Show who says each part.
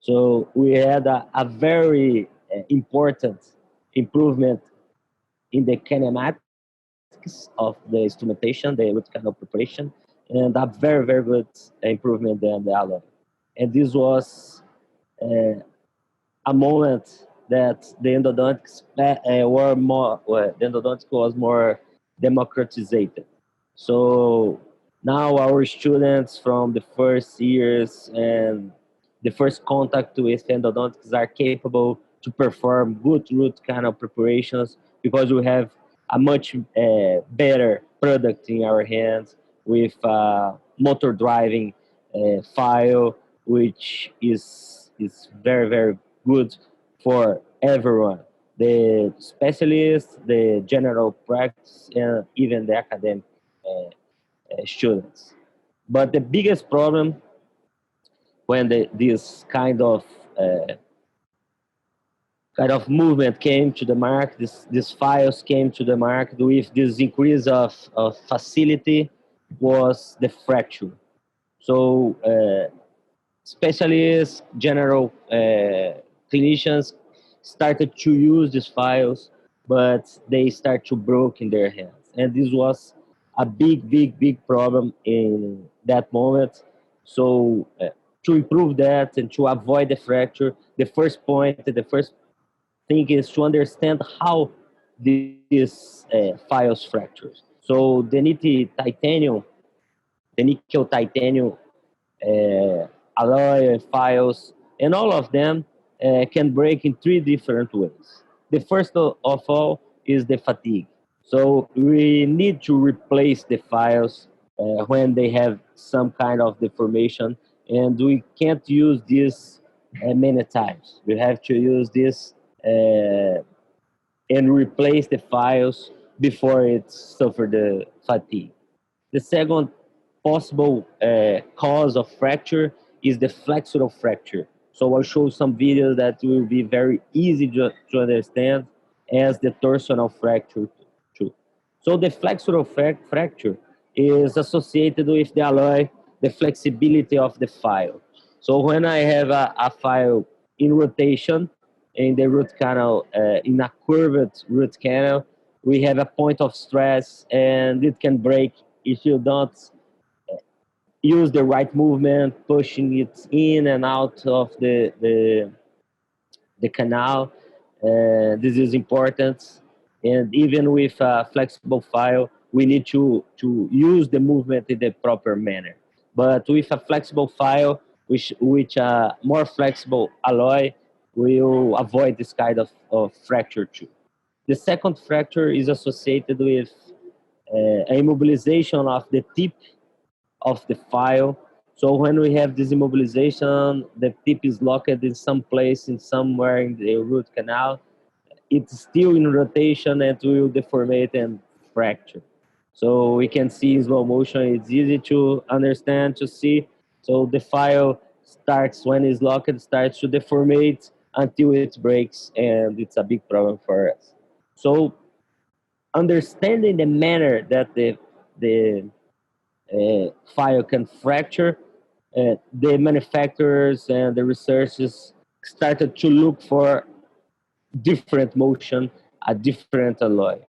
Speaker 1: So we had a very important improvement in the kinematics of the instrumentation, the root canal preparation, and a very, very good improvement than the alloy. And this was a moment that the endodontics were more, well, the endodontics was more democratized. So now our students from the first years and the first contact with endodontics are capable to perform good root canal preparations because we have a much better product in our hands with motor driving file, which is very, very good for everyone, the specialists, the general practice, and even the academic students. But the biggest problem when this kind of movement came to the market, these files came to the market with this increase of facility was the fracture. So specialists, general clinicians started to use these files, but they start to broke in their hands. And this was a big, big, big problem in that moment. So to improve that and to avoid the fracture, the first point, the first thing is to understand how these files fractures. So the NiTi titanium, the nickel titanium alloy files, and all of them can break in three different ways. The first of all is the fatigue. So we need to replace the files when they have some kind of deformation, and we can't use this many times. We have to use this and replace the files before it suffer the fatigue. The second possible cause of fracture is the flexural fracture. So I'll show some videos that will be very easy to understand as the torsional fracture too. So the flexural fracture is associated with the alloy, the flexibility of the file. So when I have a file in rotation in the root canal, in a curved root canal, we have a point of stress and it can break if you don't use the right movement, pushing it in and out of the canal. This is important. And even with a flexible file, we need to use the movement in the proper manner. But with a flexible file, which a more flexible alloy, will avoid this kind of fracture too. The second fracture is associated with immobilization of the tip of the file. So when we have this immobilization, the tip is locked in some place, in somewhere in the root canal. It's still in rotation and will deformate and fracture. So we can see in slow motion. It's easy to understand, to see. So the file starts when it's locked, it starts to deformate until it breaks, and it's a big problem for us. So understanding the manner that the file can fracture, the manufacturers and the researchers started to look for different motion, a different alloy.